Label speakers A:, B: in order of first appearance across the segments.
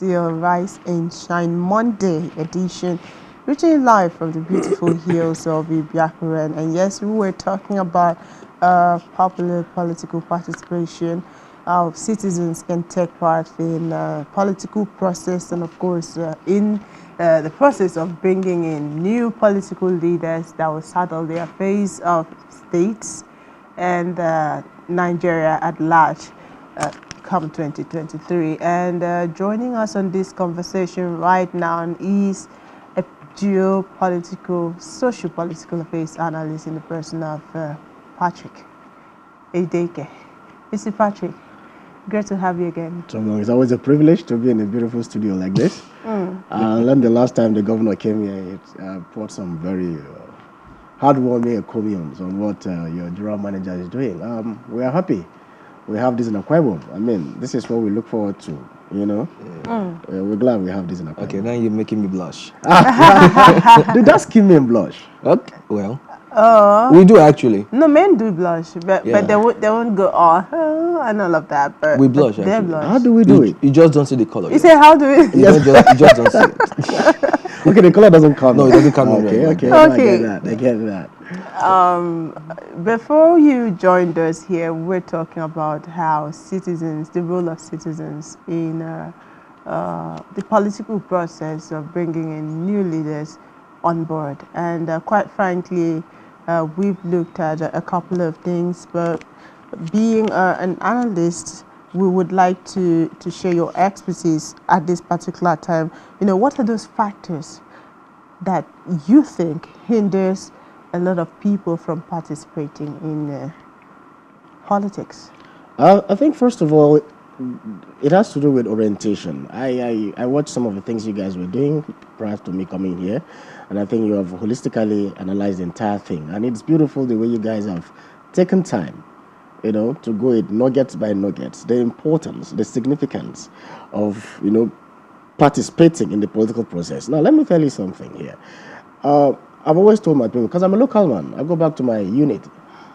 A: Your Rise and Shine Monday edition, reaching live from the beautiful hills of Ibiakuren. And yes, we were talking about popular political participation, how citizens can take part in political process, and of course, in the process of bringing in new political leaders that will settle the affairs of states and Nigeria at large. Come 2023. And joining us on this conversation right now is a geopolitical, socio-political affairs analyst in the person of Patrick Edeke. Mr. Patrick, great to have you again.
B: It's always a privilege to be in a beautiful studio like this. And the last time the governor came here, it brought some very heartwarming encomiums on what your general manager is doing. We are happy. We have this in Akwa Ibom. I mean, this is what we look forward to, you know. We're glad we have this in Akwa Ibom.
C: Okay, now you're making me blush.
B: Dude, that's give me blush.
C: Okay, well, we do actually.
A: No, men do blush, but they won't go, and all of that. But
C: we blush,
A: they blush.
B: How do we do it?
C: You just don't see the color.
A: You say, how do we?
C: You just don't see it.
B: Okay, the color doesn't come.
C: No, it doesn't come in.
B: Okay. I get that.
A: Before you joined us here, we're talking about how citizens, the role of citizens in the political process of bringing in new leaders on board. And quite frankly, we've looked at a couple of things, but being an analyst, we would like to share your expertise at this particular time. You know, what are those factors that you think hinders a lot of people from participating in politics?
B: I think first of all, it has to do with orientation. I watched some of the things you guys were doing prior to me coming here, and I think you have holistically analyzed the entire thing. And it's beautiful the way you guys have taken time, you know, to go it nuggets by nuggets, the importance, the significance of, you know, participating in the political process. Now, let me tell you something here. I've always told my people, because I'm a local man, I go back to my unit.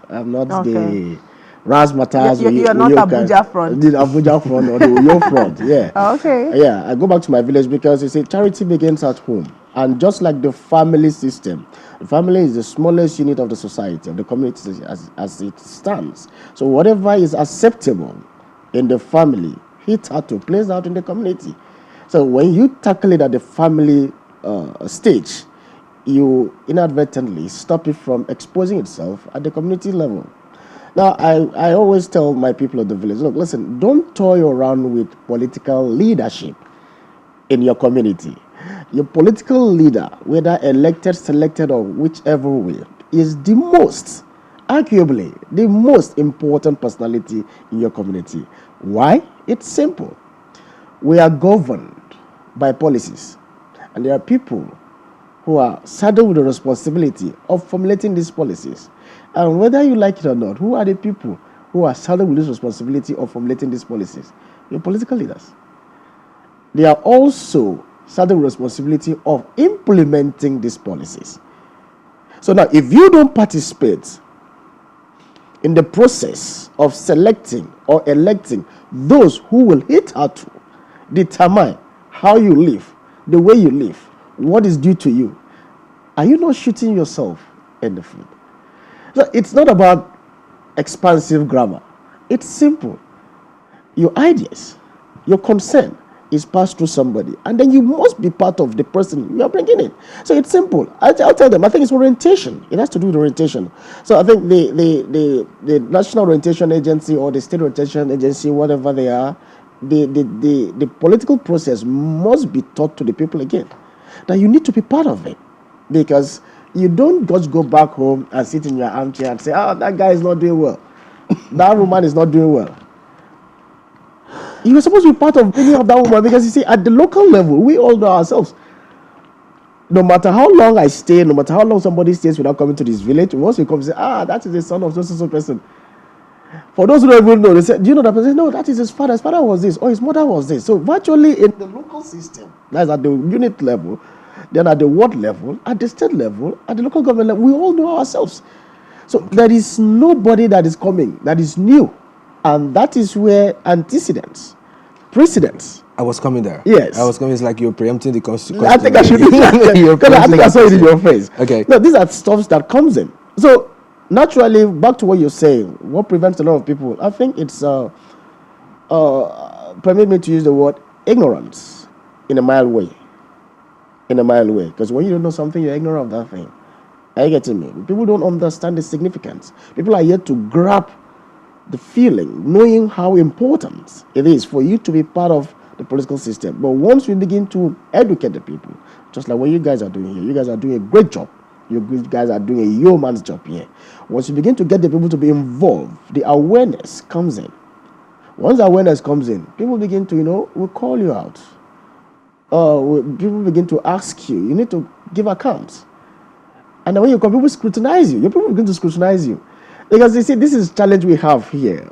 B: I'm not the razzmatazz.
A: You're not Abuja front.
B: The Abuja front or the Uyo front, yeah.
A: Okay.
B: Yeah, I go back to my village because you see, charity begins at home. And just like the family system, the family is the smallest unit of the society, of the community as it stands. So whatever is acceptable in the family, it had to place out in the community. So when you tackle it at the family stage, you inadvertently stop it from exposing itself at the community level. Now, I always tell my people of the village, look, listen, don't toy around with political leadership in your community. Your political leader, whether elected, selected, or whichever way, is the most, arguably, the most important personality in your community. Why? It's simple. We are governed by policies, and there are people who are saddled with the responsibility of formulating these policies. And whether you like it or not, who are the people who are saddled with this responsibility of formulating these policies? Your political leaders. They are also saddled with the responsibility of implementing these policies. So now, if you don't participate in the process of selecting or electing those who will hit out to determine how you live, the way you live, what is due to you, are you not shooting yourself in the foot? So it's not about expansive grammar. It's simple. Your ideas, your concern is passed through somebody, and then you must be part of the person you are bringing in. So it's simple. I'll tell them, I think it's orientation. It has to do with orientation. So I think the National Orientation Agency or the State Orientation Agency, whatever they are, the political process must be taught to the people again. That you need to be part of it, because you don't just go back home and sit in your armchair and say, oh, that guy is not doing well. That woman is not doing well. You're supposed to be part of bringing up that woman, because you see, at the local level, we all know ourselves. No matter how long I stay, no matter how long somebody stays without coming to this village, once you come and say, that is the son of so person. For those who don't even know, they say, do you know that person? No, that is his father. His father was this, or his mother was this. So virtually in the local system, that's at the unit level, then at the ward level, at the state level, at the local government level, we all know ourselves. So there is nobody that is coming, that is new. And that is where antecedents, precedents
C: I was coming there.
B: Yes.
C: I was coming. It's like you're preempting the question.
B: I think I should be because I think I saw it in your face.
C: Okay.
B: No, these are stuff that comes in. So naturally, back to what you're saying, what prevents a lot of people? I think it's permit me to use the word ignorance in a mild way. In a mild way, because when you don't know something, you're ignorant of that thing. Are you getting me? People don't understand the significance. People are yet to grab the feeling, knowing how important it is for you to be part of the political system. But once we begin to educate the people, just like what you guys are doing here, you guys are doing a great job. You guys are doing a yeoman's job here. Once you begin to get the people to be involved, the awareness comes in. Once the awareness comes in, people begin to, will call you out. People begin to ask you. You need to give accounts. And then when you come, people scrutinize you. Your people begin to scrutinize you. Because you see, this is the challenge we have here.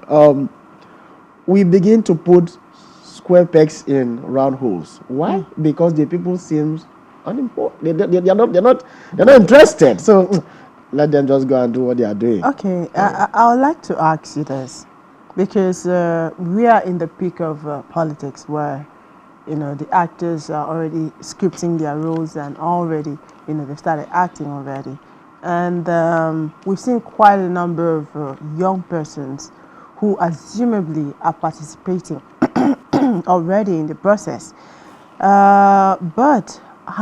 B: We begin to put square pegs in round holes. Why? Because the people seem unimportant. They're not interested. So let them just go and do what they are doing.
A: Okay, I would like to ask you this, because we are in the peak of politics where, the actors are already scripting their roles and already, they started acting already. And we've seen quite a number of young persons who assumably are participating already in the process. But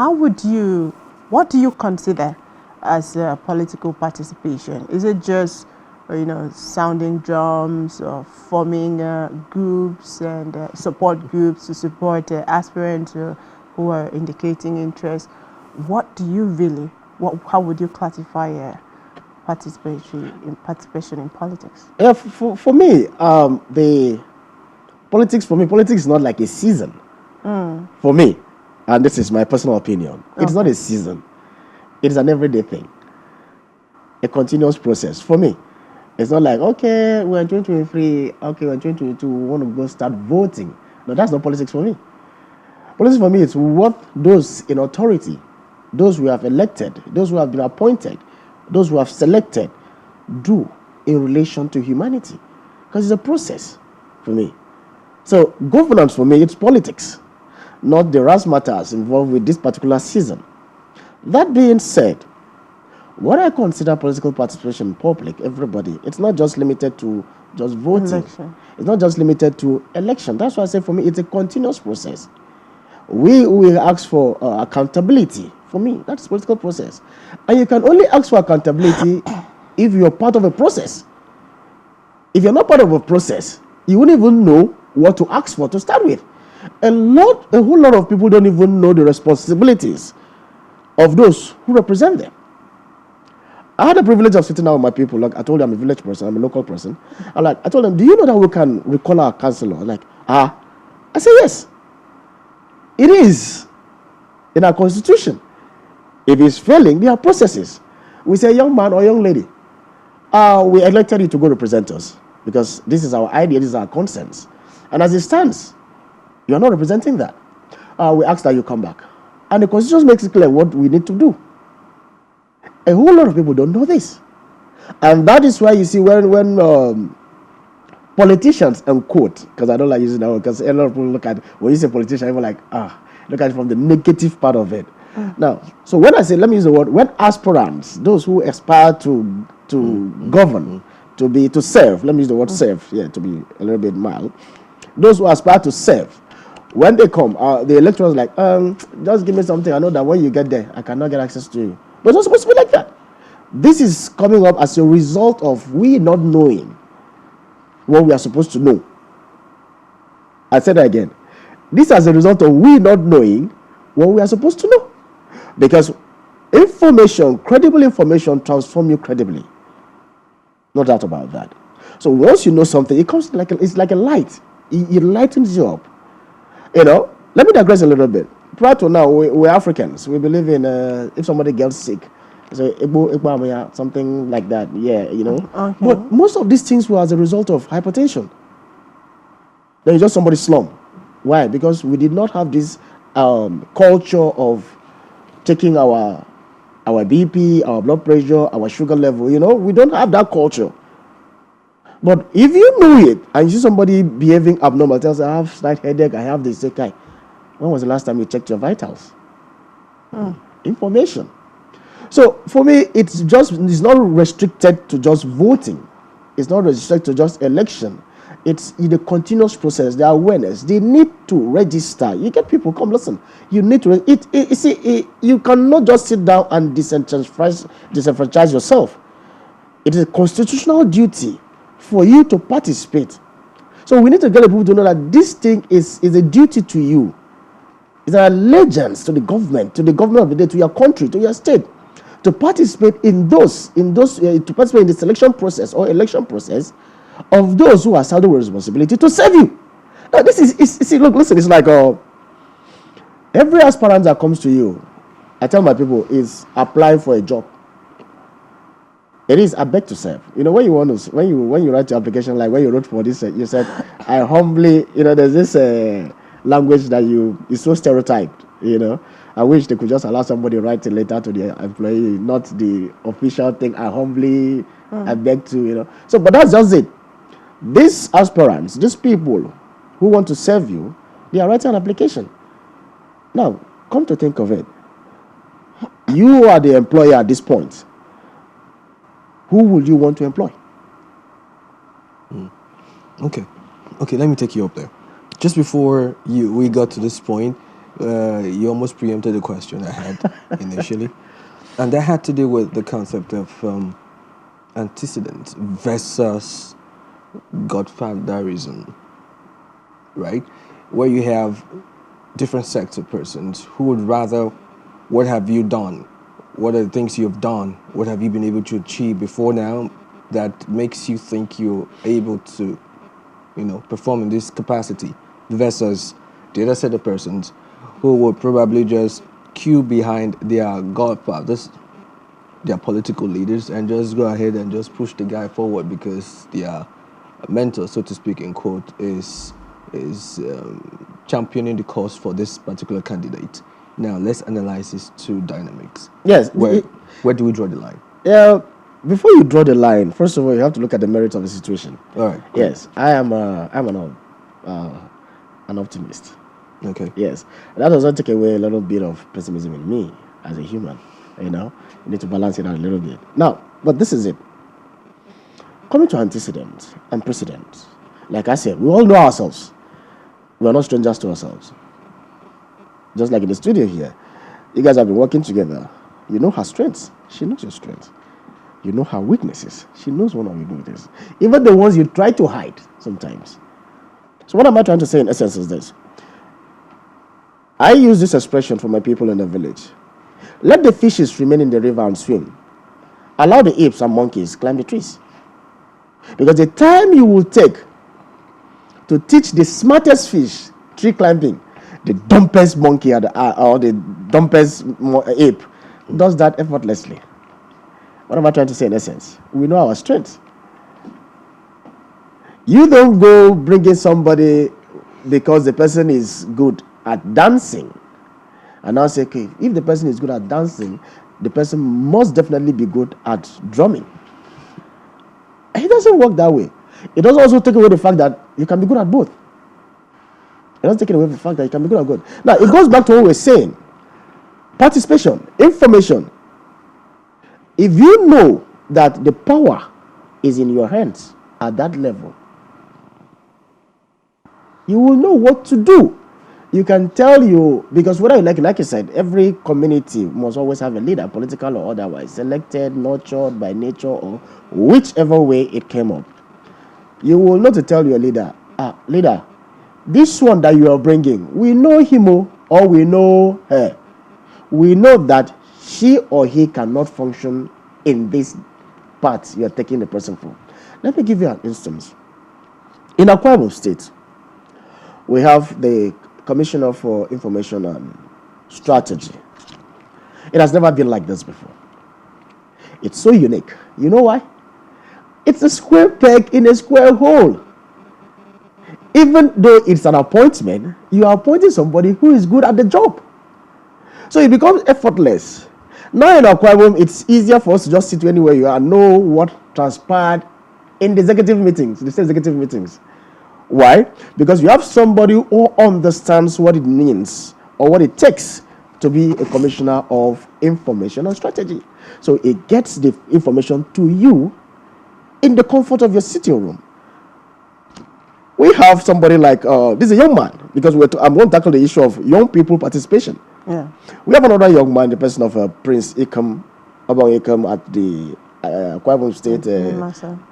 A: what do you consider as political participation? Is it just, sounding drums or forming groups and support groups to support aspirants who are indicating interest? What do you really, how would you classify participation in politics?
B: Yeah, for me, politics is not like a season. For me, and this is my personal opinion, it's not a season. It is an everyday thing, a continuous process. For me, it's not like, okay, we're in 2023, okay, we're in 2022, we want to go start voting. No, that's not politics for me. Politics for me is what those in authority, those who have elected, those who have been appointed, those who have selected, do in relation to humanity. Because it's a process for me. So governance for me, it's politics, not the razzmatazz involved with this particular season. That being said, what I consider political participation in public, everybody, it's not just limited to just voting.
A: Election.
B: It's not just limited to election. That's why I say for me, it's a continuous process. We ask for accountability. For me, that's political process. And you can only ask for accountability if you're part of a process. If you're not part of a process, you wouldn't even know what to ask for to start with. A whole lot of people don't even know the responsibilities of those who represent them. I had the privilege of sitting down with my people. Like I told them, I'm a village person, I'm a local person. I told them, do you know that we can recall our councillor? I said, yes. It is in our constitution. If it's failing, there are processes. We say, young man or young lady, we elected you to go represent us because this is our idea, this is our consent. And as it stands, you are not representing that. We ask that you come back. And the constitution makes it clear what we need to do. A whole lot of people don't know this. And that is why you see when politicians, quote, because I don't like using that word, because a lot of people look at, when you say politician, people like, look at it from the negative part of it. Now, so when I say, let me use the word, when aspirants, those who aspire to govern, to serve, let me use the word serve, to be a little bit mild, those who aspire to serve, when they come, the electorate is like, just give me something, I know that when you get there, I cannot get access to you. But it's not supposed to be like that. This is coming up as a result of we not knowing what we are supposed to know. I said that again. This is as a result of we not knowing what we are supposed to know. Because information, credible information, transforms you credibly. No doubt about that. So once you know something, it comes it's like a light. It lightens you up. Let me digress a little bit. Prior to now, we're Africans. We believe in if somebody gets sick, so something like that. Okay. But most of these things were as a result of hypertension. Then just somebody slump. Why? Because we did not have this culture of taking our BP, our blood pressure, our sugar level. We don't have that culture. But if you know it and you see somebody behaving abnormal, tells you, I have slight headache, I have this, okay. When was the last time you checked your vitals? Information. So for me, it's not restricted to just voting. It's not restricted to just election. It's in the continuous process, the awareness. They need to register. You get people, listen. You need to, you cannot just sit down and disenfranchise yourself. It is a constitutional duty for you to participate. So we need to get the people to know that this thing is a duty to you. It's an allegiance to the government of the day, to your country, to your state, to participate in to participate in the selection process or election process of those who are saddled with responsibility to serve you. Now, this listen, it's like every aspirant that comes to you, I tell my people, is applying for a job. It is a beg to serve. When you write your application, like when you wrote for this, you said, I humbly, there's this language that is so stereotyped, I wish they could just allow somebody to write a letter to the employee, not the official thing. I humbly, I beg to, So, but that's just it. These aspirants, these people who want to serve you, they are writing an application. Now, come to think of it, you are the employer at this point. Who would you want to employ?
C: Okay, let me take you up there. Just before we got to this point, you almost preempted the question I had initially. And that had to do with the concept of antecedent versus godfatherism, right? Where you have different sects of persons who would rather, what have you done? What are the things you have done? What have you been able to achieve before now that makes you think you're able to, perform in this capacity? Versus the other set of persons who would probably just queue behind their godfathers, their political leaders, and just go ahead and just push the guy forward because their mentor, so to speak, in quote, is championing the cause for this particular candidate. Now, let's analyze these two dynamics.
B: Yes.
C: Where do we draw the line?
B: Yeah. Before you draw the line, first of all, you have to look at the merits of the situation.
C: All right.
B: Yes, I'm an optimist.
C: Okay.
B: Yes, that doesn't take away a little bit of pessimism in me as a human. You need to balance it out a little bit. Now, but this is it. Coming to antecedent and precedent, like I said, we all know ourselves. We are not strangers to ourselves. Just like in the studio here, you guys have been working together. You know her strengths. She knows your strengths. You know her weaknesses. She knows one of your weaknesses. Even the ones you try to hide sometimes. So what am I trying to say in essence is this. I use this expression for my people in the village. Let the fishes remain in the river and swim. Allow the apes and monkeys climb the trees. Because the time you will take to teach the smartest fish tree climbing, the dumbest monkey or the dumbest ape does that effortlessly. What am I trying to say in essence? We know our strengths. You don't go bringing somebody because the person is good at dancing and now say, okay, if the person is good at dancing, the person must definitely be good at drumming. It doesn't work that way. It doesn't also take away the fact that you can be good at both. It doesn't take away the fact that you can be good at both. Now, it goes back to what we're saying. Participation, information. If you know that the power is in your hands at that level, you will know what to do. You can tell you, because whether you like I said, every community must always have a leader, political or otherwise, selected, nurtured by nature, or whichever way it came up. You will know to tell your leader, leader, this one that you are bringing, we know him or we know her. We know that she or he cannot function in this part you are taking the person for. Let me give you an instance. In Akwa Ibom State, we have the Commissioner for Information and Strategy. It has never been like this before. It's so unique. You know why? It's a square peg in a square hole. Even though it's an appointment, you are appointing somebody who is good at the job. So it becomes effortless. Now in Akwa Ibom, it's easier for us to just sit anywhere you are and know what transpired in the executive meetings, the state executive meetings. Why? Because you have somebody who understands what it means or what it takes to be a commissioner of information and strategy. So it gets the information to you in the comfort of your sitting room. We have somebody like this is a young man, because I'm going to tackle the issue of young people participation.
A: Yeah.
B: We have another young man, the person of Prince Ikam, Abang Ikam at the Akwa Ibom State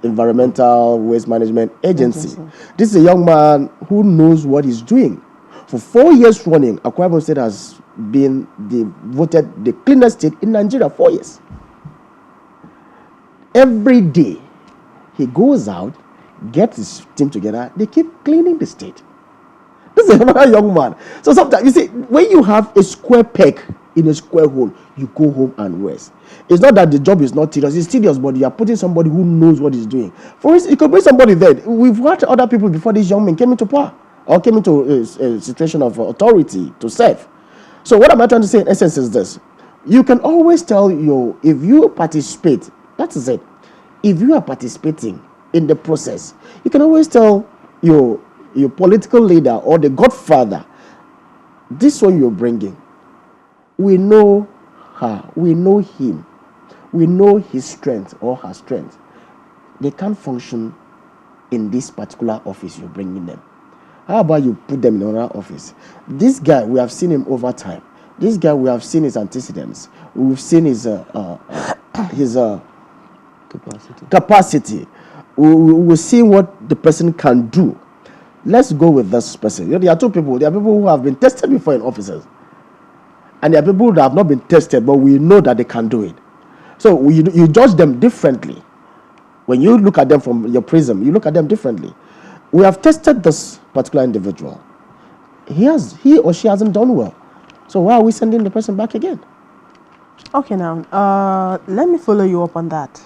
B: Environmental Waste Management Agency. This is a young man who knows what he's doing. For 4 years running, Akwa Ibom State has been voted the cleanest state in Nigeria. 4 years. Every day, he goes out, gets his team together, they keep cleaning the state. This is another young man. So sometimes, you see, when you have a square peg in a square hole, you go home and rest. It's not that the job is not tedious, it's tedious, but you are putting somebody who knows what he's doing. For instance, you could bring somebody there. We've had other people before this young man came into power or came into a situation of authority to serve. So what am I trying to say in essence is this. You can always tell if you participate, that is it. If you are participating in the process, you can always tell your political leader or the godfather, this one you're bringing, we know her, we know him, we know his strength or her strength. They can't function in this particular office you're bringing them. How about you put them in another office? This guy, we have seen him over time. This guy, we have seen his antecedents. We've seen his capacity. We'll see what the person can do. Let's go with this person. There are two people. There are people who have been tested before in offices. And there are people that have not been tested, but we know that they can do it. So you judge them differently. When you look at them from your prism, you look at them differently. We have tested this particular individual. He or she hasn't done well. So why are we sending the person back again?
A: Okay, now, let me follow you up on that.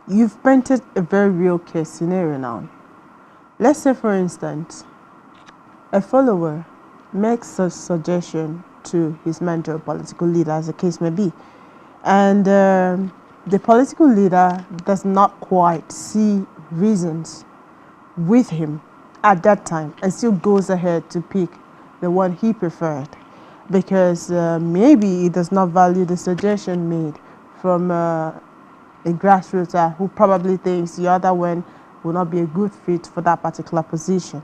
A: You've painted a very real case scenario now. Let's say, for instance, a follower makes a suggestion to his mentor, political leader, as the case may be, and the political leader does not quite see reasons with him at that time and still goes ahead to pick the one he preferred because maybe he does not value the suggestion made from a grassroots who probably thinks the other one will not be a good fit for that particular position.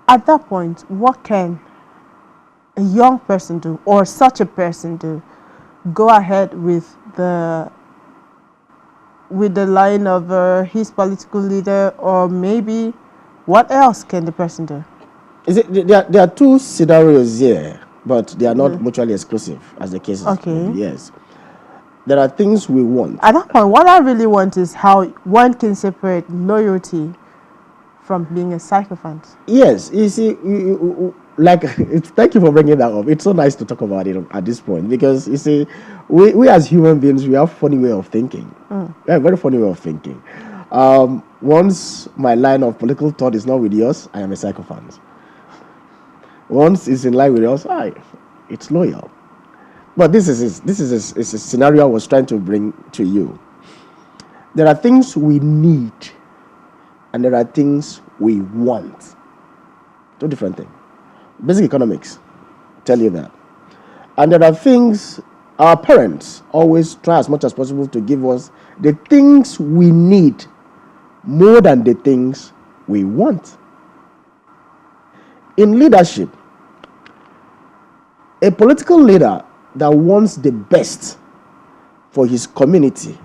A: At that point, what can a young person do, or such a person do? Go ahead with the line of his political leader, or maybe what else can the person do?
B: There are two scenarios here, but they are not mutually exclusive, as the case is.
A: Okay.
B: Yes. There are things we want.
A: At that point, what I really want is how one can separate loyalty from being a psychopath.
B: Yes, you see, thank you for bringing that up. It's so nice to talk about it at this point because, you see, we as human beings, we have funny way of thinking. We have a very funny way of thinking. Once my line of political thought is not with yours, I am a psychopath. Once it's in line with yours, it's loyal. But this is a scenario I was trying to bring to you. There are things we need and there are things we want. Two different things. Basic economics tell you that. And there are things our parents always try as much as possible to give us the things we need more than the things we want. In leadership, a political leader that wants the best for his community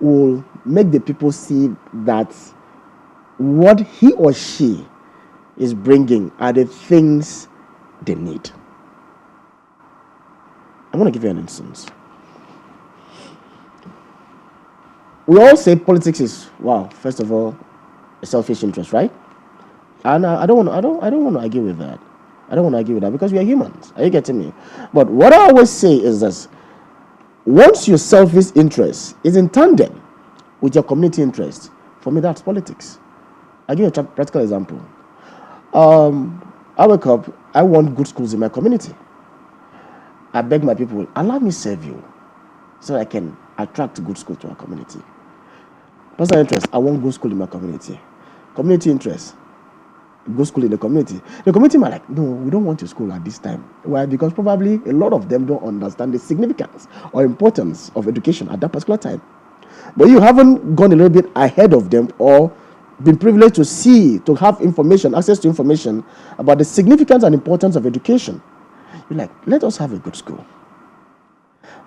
B: will make the people see that what he or she is bringing are the things they need. I'm going to give you an instance. We all say politics is, first of all, a selfish interest, right? And I don't want to argue with that. I don't want to argue with that because we are humans. Are you getting me? But what I always say is this: once your selfish interest is in tandem with your community interest, for me that's politics. I'll give you a practical example. I wake up, I want good schools in my community. I beg my people, allow me serve you so I can attract good schools to our community. Personal interest, I want to go school in my community. Community interest, go school in the community. The community might like, no, we don't want to school at this time. Why? Because probably a lot of them don't understand the significance or importance of education at that particular time. But you haven't gone a little bit ahead of them or been privileged to see, to have information, access to information about the significance and importance of education. You're like, let us have a good school.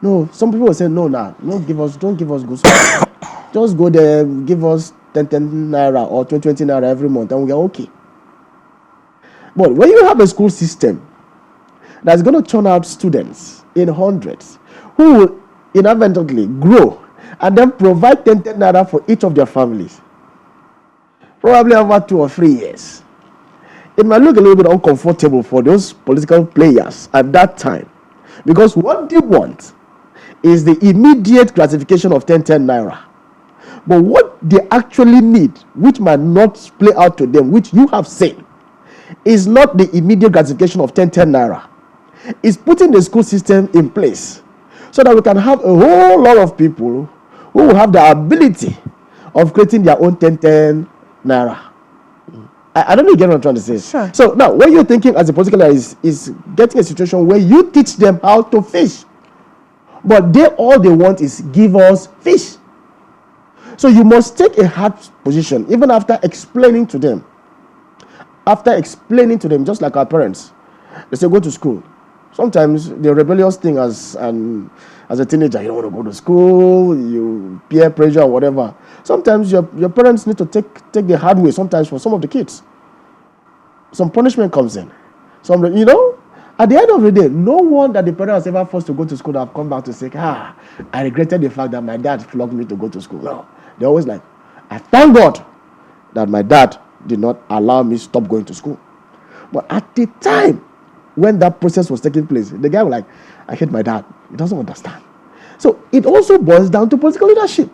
B: No, some people will say, no, don't give us good school. Just go there, give us 10 naira or 20 naira every month and we are okay. But when you have a school system that's going to turn out students in hundreds who will inadvertently grow and then provide 10 naira for each of their families, probably over 2 or 3 years, it might look a little bit uncomfortable for those political players at that time. Because what they want is the immediate gratification of 10 naira. But what they actually need, which might not play out to them, which you have said, is not the immediate gratification of 10 naira. It's putting the school system in place so that we can have a whole lot of people who will have the ability of creating their own 10 naira. I don't know, you get what I'm trying to say.
A: Sure.
B: So now, what you're thinking as a political leader is getting a situation where you teach them how to fish. But all they want is give us fish. So you must take a hard position, even after explaining to them. After explaining to them, just like our parents, they say, go to school. Sometimes the rebellious thing as a teenager, you don't want to go to school, you peer pressure or whatever. Sometimes your parents need to take the hard way, sometimes for some of the kids. Some punishment comes in. At the end of the day, no one that the parent has ever forced to go to school have come back to say, I regretted the fact that my dad flogged me to go to school. No. They're always like, I thank God that my dad did not allow me to stop going to school. But at the time when that process was taking place, the guy was like, I hate my dad. He doesn't understand. So it also boils down to political leadership.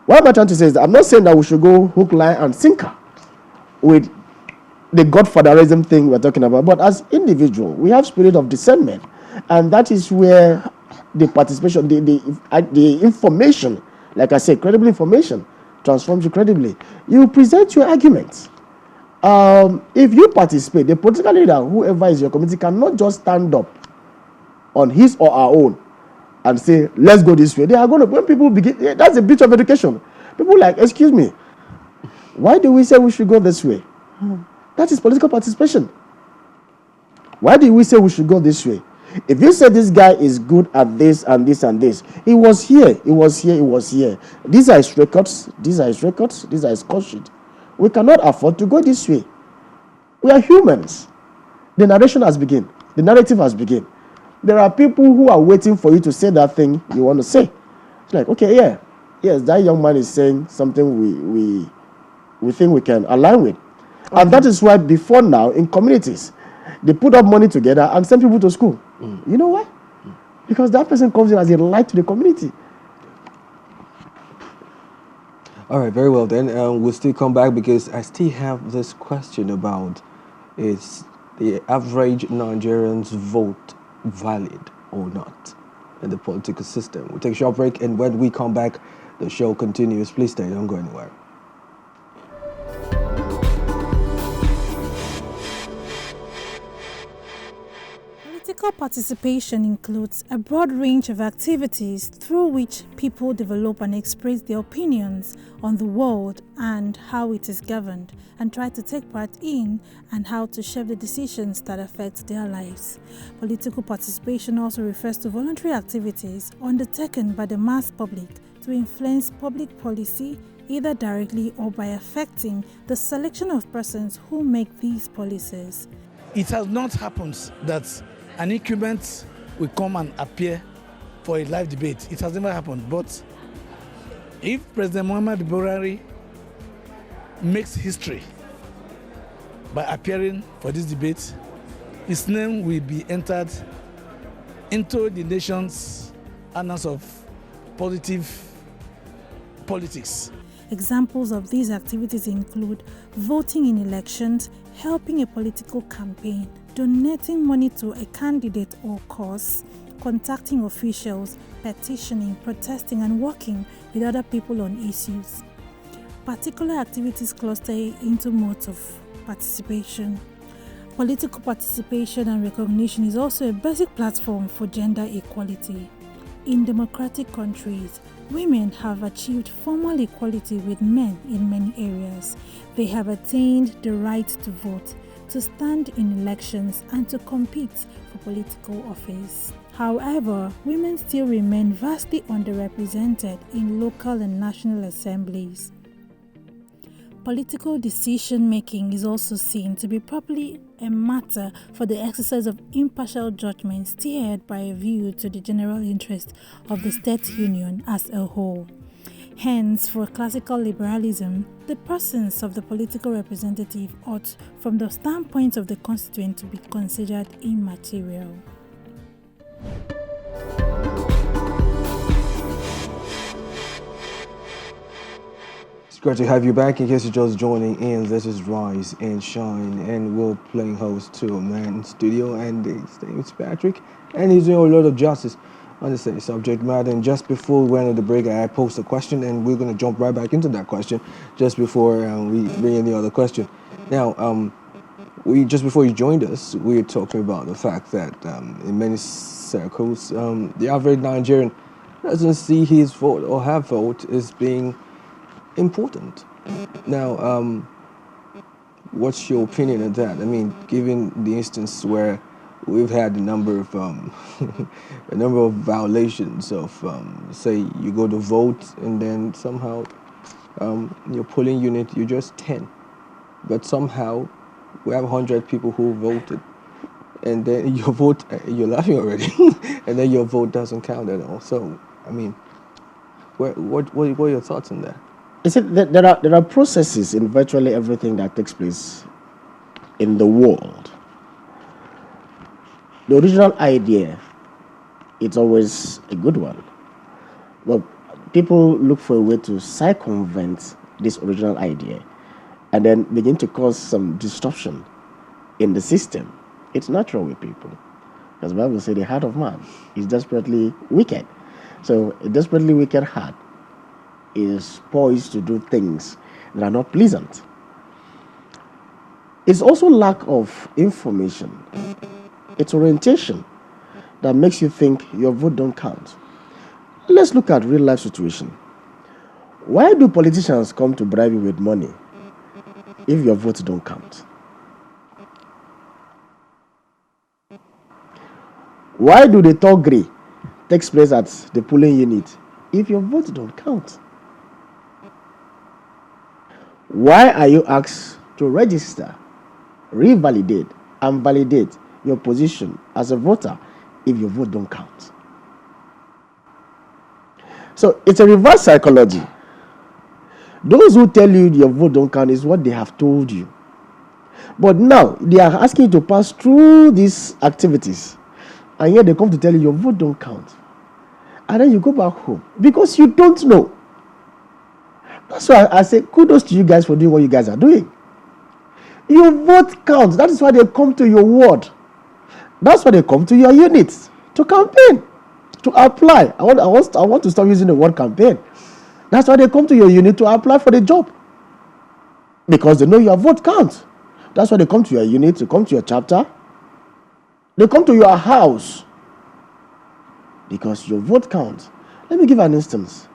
B: What am I trying to say is that I'm not saying that we should go hook, line, and sinker with the godfatherism thing we're talking about, but as individual, we have spirit of discernment, and that is where the participation, the information, like I said, credible information transforms you credibly. You present your arguments. If you participate, the political leader, whoever is your community, cannot just stand up on his or her own and say, let's go this way. They are going to, when people begin, that's a bit of education. People like, excuse me, why do we say we should go this way? That is political participation. Why do we say we should go this way? If you say this guy is good at this and this and this, he was here, he was here, he was here. These are his records, these are his records, these are his call sheet. We cannot afford to go this way. We are humans. The narration has begun. The narrative has begun. There are people who are waiting for you to say that thing you want to say. It's like, okay, yes, that young man is saying something we think we can align with. Okay. And that is why before now, in communities, they put up money together and send people to school. You know why? Because that person comes in as a light to the community.
C: All right, very well then. We'll still come back because I still have this question about, is the average Nigerian's vote valid or not in the political system? We'll take a short break, and when we come back, the show continues. Please stay, don't go anywhere.
D: Political participation includes a broad range of activities through which people develop and express their opinions on the world and how it is governed, and try to take part in and how to shape the decisions that affect their lives. Political participation also refers to voluntary activities undertaken by the mass public to influence public policy, either directly or by affecting the selection of persons who make these policies.
E: It has not happened that an incumbent will come and appear for a live debate. It has never happened. But if President Muhammad Buhari makes history by appearing for this debate, his name will be entered into the nation's annals of positive politics.
D: Examples of these activities include voting in elections, helping a political campaign, donating money to a candidate or cause, contacting officials, petitioning, protesting, and working with other people on issues. particular activities cluster into modes of participation. Political participation and recognition is also a basic platform for gender equality. In democratic countries, women have achieved formal equality with men in many areas. They have attained the right to vote, to stand in elections, and to compete for political office. However, women still remain vastly underrepresented in local and national assemblies. Political decision-making is also seen to be probably a matter for the exercise of impartial judgment steered by a view to the general interest of the state union as a whole. Hence, for classical liberalism, the presence of the political representative ought, from the standpoint of the constituent, to be considered immaterial.
C: It's great to have you back. In case you're just joining in, this is Rise and Shine, and we're playing host to a man in studio, and his name is Patrick, and he's doing a lot of justice on the same subject matter. And just before we went on the break, I posed a question, and we're going to jump right back into that question just before we bring in the other question. Now, just before you joined us, we were talking about the fact that in many circles, the average Nigerian doesn't see his vote or her vote as being important. Now, what's your opinion of that? I mean, given the instance where we've had a number of a number of violations of, say, you go to vote and then somehow your polling unit, you're just 10, but somehow we have 100 people who voted, and then your vote, you're laughing already, and then your vote doesn't count at all. So, I mean, what are your thoughts on that?
B: You see, there are processes in virtually everything that takes place in the world. The original idea, it's always a good one. But people look for a way to circumvent this original idea and then begin to cause some disruption in the system. It's natural with people. Because the Bible says the heart of man is desperately wicked. So a desperately wicked heart is poised to do things that are not pleasant. It's also lack of information. It's orientation that makes you think your vote don't count. Let's look at real life situation. Why do politicians come to bribe you with money if your votes don't count? Why do the toggery takes place at the polling unit if your votes don't count? Why are you asked to register, revalidate, and validate your position as a voter if your vote don't count? So it's a reverse psychology. Those who tell you your vote don't count is what they have told you. But now they are asking you to pass through these activities, and yet they come to tell you your vote don't count. And then you go back home because you don't know. That's why I say kudos to you guys for doing what you guys are doing. Your vote counts. That is why they come to your ward. That's why they come to your units to campaign, to apply. I want to stop using the word campaign. That's why they come to your unit to apply for the job. Because they know your vote counts. That's why they come to your unit, to come to your chapter. They come to your house because your vote counts. Let me give an instance.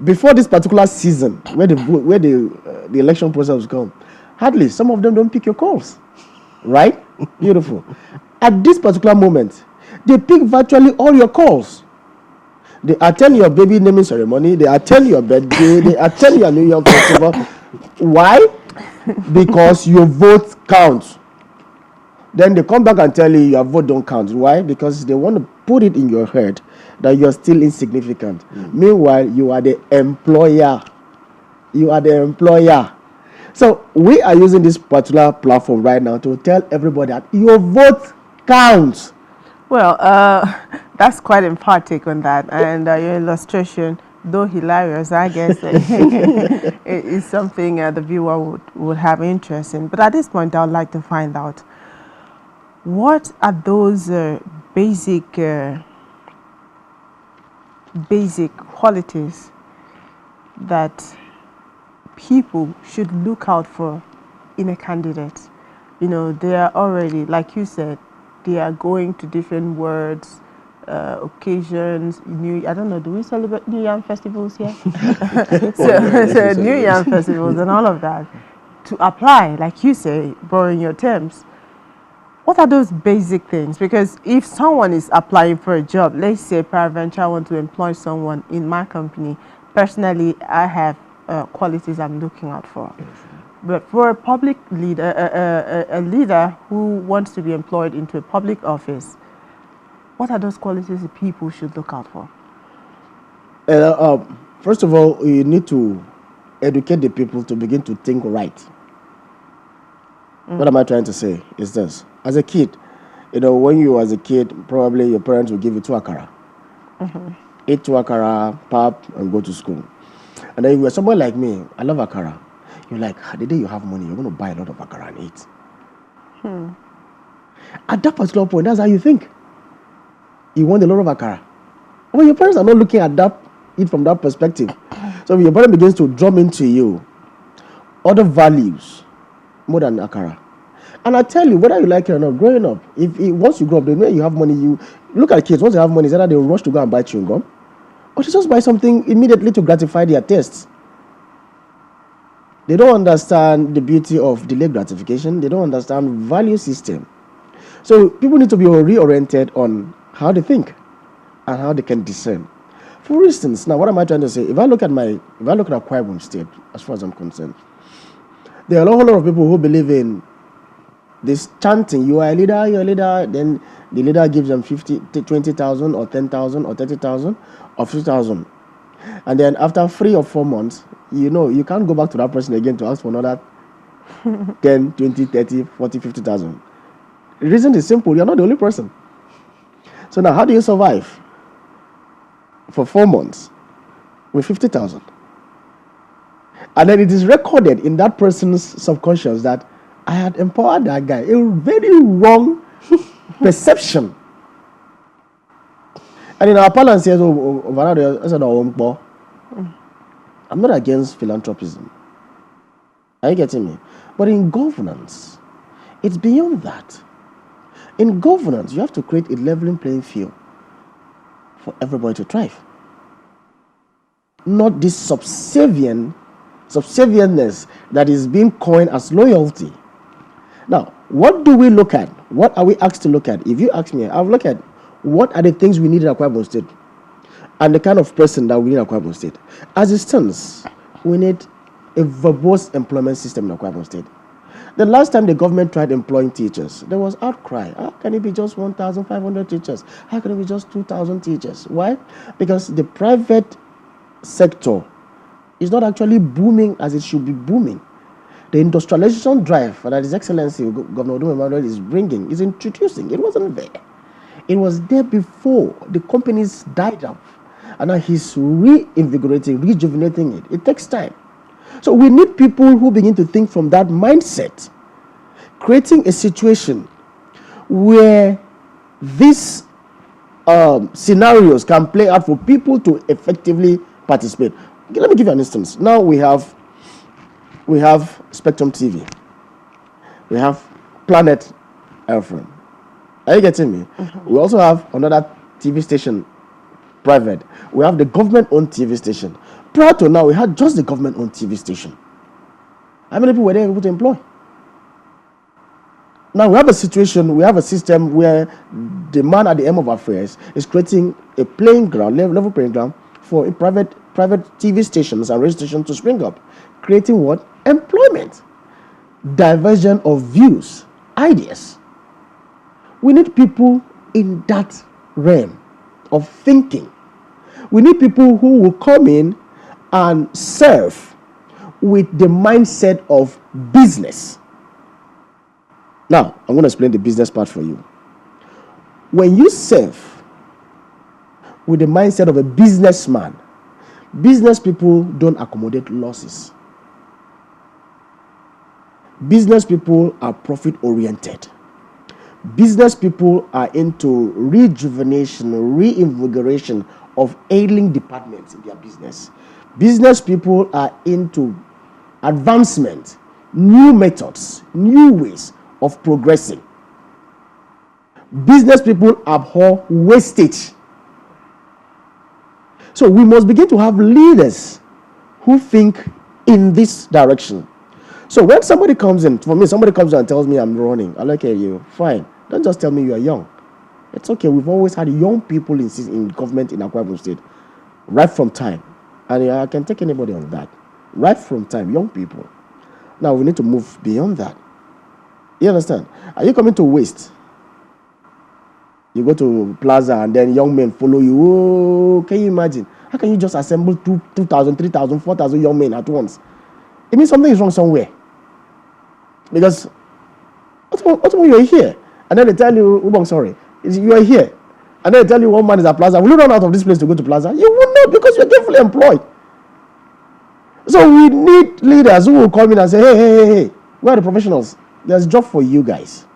B: Before this particular season, where the election process comes, hardly some of them don't pick your calls, right? Beautiful. At this particular moment, they pick virtually all your calls. They attend your baby naming ceremony. They attend your birthday. They attend your New York festival. Why? Because your vote counts. Then they come back and tell you your vote don't count. Why? Because they want to put it in your head that you're still insignificant. Meanwhile, you are the employer. You are the employer. So we are using this particular platform right now to tell everybody that your vote counts.
A: Well, that's quite emphatic on that, and your illustration, though hilarious, I guess it is something the viewer would have interest in. But at this point, I would like to find out, what are those basic qualities that people should look out for in a candidate? You know, they are already, like you said, they are going to different words, occasions. I don't know, do we celebrate New Yam festivals here? so New Yam festivals and all of that. To apply, like you say, borrowing your terms. What are those basic things? Because if someone is applying for a job, let's say peradventure I want to employ someone in my company, personally I have qualities I'm looking out for. But for a public leader, a leader who wants to be employed into a public office, what are those qualities that people should look out for?
B: First of all, you need to educate the people to begin to think right. What am I trying to say is this. As a kid, you know, when you were as a kid, probably your parents will give you 2 akara. Eat 2 akara, pap, and go to school. And then you were someone like me, I love akara. You're like, the day you have money, you're going to buy a lot of akara and eat. At that particular point, that's how you think. You want a lot of akara. Well, your parents are not looking at it from that perspective. So if your parent begins to drum into you other values more than akara. And I tell you, whether you like it or not, growing up, once you grow up, the way you have money, you look at kids, once they have money, it's either they rush to go and buy chewing gum, or they just buy something immediately to gratify their tastes. They don't understand the beauty of delayed gratification. They don't understand value system. So people need to be reoriented on how they think and how they can discern. For instance, now what am I trying to say? If I look at Akwa Ibom State, as far as I'm concerned, there are a whole lot of people who believe in this chanting, you are a leader, you're a leader, then the leader gives them 20,000 or 10,000 or 30,000 or 50,000. And then after 3 or 4 months, you can't go back to that person again to ask for another 10, 20, 30, 40, 50,000. The reason is simple, you're not the only person. So now how do you survive for 4 months with 50,000? And then it is recorded in that person's subconscious that I had empowered that guy. A very wrong perception. And in our parlance says, I'm not against philanthropism. Are you getting me? But in governance, it's beyond that. In governance, you have to create a leveling playing field for everybody to thrive. Not this subservientness that is being coined as loyalty. Now, what do we look at? What are we asked to look at? If you ask me, I'll look at what are the things we need in Akwa Ibom State and the kind of person that we need in Akwa Ibom State. As it stands, we need a verbose employment system in Akwa Ibom State. The last time the government tried employing teachers, there was outcry. How can it be just 1,500 teachers? How can it be just 2,000 teachers? Why? Because the private sector is not actually booming as it should be booming. The industrialization drive that His Excellency Governor Odum Emmanuel is bringing, is introducing. It wasn't there. It was there before the companies died up. And now he's reinvigorating, rejuvenating it. It takes time. So we need people who begin to think from that mindset, creating a situation where these scenarios can play out for people to effectively participate. Okay, let me give you an instance. Now we have SpectrumTv. We have Planet FM. Are you getting me? We also have another TV station, private. We have the government-owned TV station. Prior to now, we had just the government-owned TV station. How many people were they able to employ? Now we have a situation, we have a system where the man at the end of affairs is creating a playing ground, level playing ground for private TV stations and radio stations to spring up, creating what? Employment, diversion of views, ideas. We need people in that realm of thinking. We need people who will come in and serve with the mindset of business. Now, I'm going to explain the business part for you. When you serve with the mindset of a businessman, business people don't accommodate losses. Business people are profit-oriented. Business people are into rejuvenation, reinvigoration of ailing departments in their business. Business people are into advancement, new methods, new ways of progressing. Business people abhor wastage. So we must begin to have leaders who think in this direction. So when somebody comes in, for me, somebody comes in and tells me I'm running, I look at you, fine. Don't just tell me you are young. It's okay. We've always had young people in government in Akwa Ibom State, right from time. And I can take anybody on that. Right from time, young people. Now we need to move beyond that. You understand? Are you coming to waste? You go to plaza and then young men follow you. Oh, can you imagine? How can you just assemble 2,000, 3,000, 4,000 young men at once? It means something is wrong somewhere. Because ultimately you're here. And then they tell you, Ubong, sorry, you are here. And then they tell you one man is at plaza. Will you run out of this place to go to plaza? You will not, because you're carefully employed. So we need leaders who will come in and say, hey, where are the professionals? There's a job for you guys.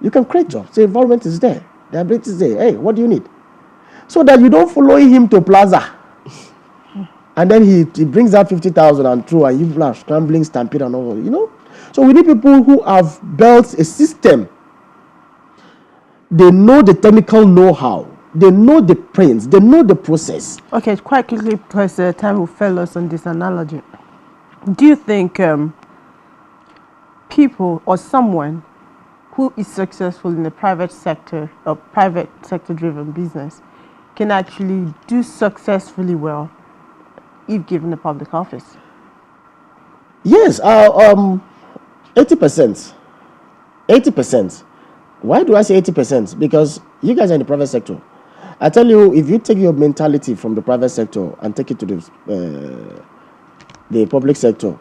B: You can create jobs. The environment is there. The ability is there. Hey, what do you need? So that you don't follow him to plaza. And then he brings out 50,000 and through, and you are scrambling, stampede and all, you know. So we need people who have built a system. They know the technical know-how. They know the prints. They know the process.
A: Okay, quite quickly, because time will fail us on this analogy. Do you think people or someone who is successful in the private sector or private sector-driven business can actually do successfully well if given a public office?
B: Yes, 80%. 80%. Why do I say 80%? Because you guys are in the private sector. I tell you, if you take your mentality from the private sector and take it to the public sector,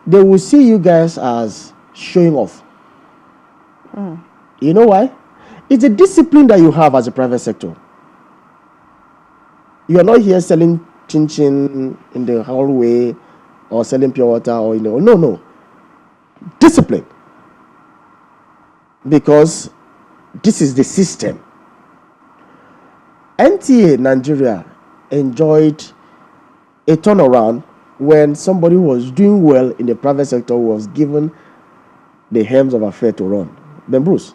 B: they will see you guys as showing off. You know why? It's a discipline that you have as a private sector. You are not here selling chin-chin in the hallway or selling pure water or no. Discipline. Because this is the system. NTA Nigeria enjoyed a turnaround when somebody who was doing well in the private sector was given the helms of affair to run. Ben Bruce.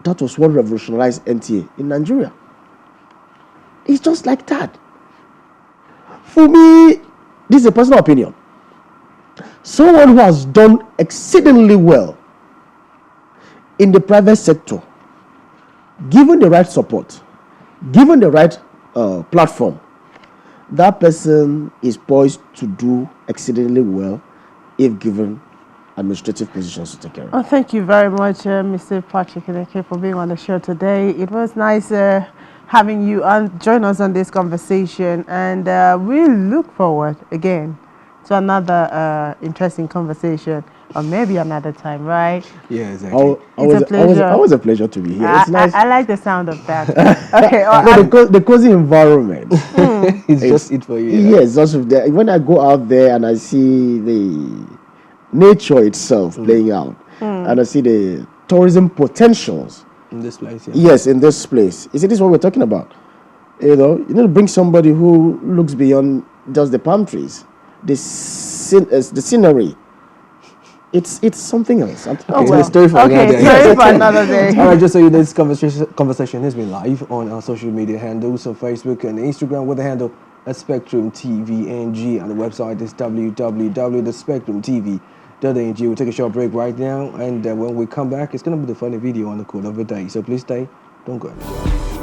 B: That was what revolutionized NTA in Nigeria. It's just like that. For me, this is a personal opinion. Someone who has done exceedingly well in the private sector, given the right support, given the right platform, that person is poised to do exceedingly well if given administrative positions to take care of.
A: Oh, thank you very much, Mr. Patrick Eneke, for being on the show today. It was nice having you join us on this conversation, and we look forward again to another interesting conversation, or maybe another time, right?
C: Yeah, exactly.
A: It's a pleasure.
B: Always a pleasure to be here. It's nice.
A: I like the sound of that. Okay.
B: The cozy environment.
C: It's just it for you.
B: Yes, also when I go out there and I see the nature itself playing out, and I see the tourism potentials
C: In this place, yeah.
B: Yes, in this place. You see, this is what we're talking about. You need to bring somebody who looks beyond just the palm trees, the scenery. It's something else.
C: Okay, it's a story for another day.
A: Sorry for another day.
C: All right, just so you know, this conversation has been live on our social media handles on Facebook and Instagram with the handle at SpectrumTv and the website is www.spectrumtv.ng. We'll take a short break right now, and when we come back, it's going to be the funny video on the code of the day. So please stay. Don't go anywhere.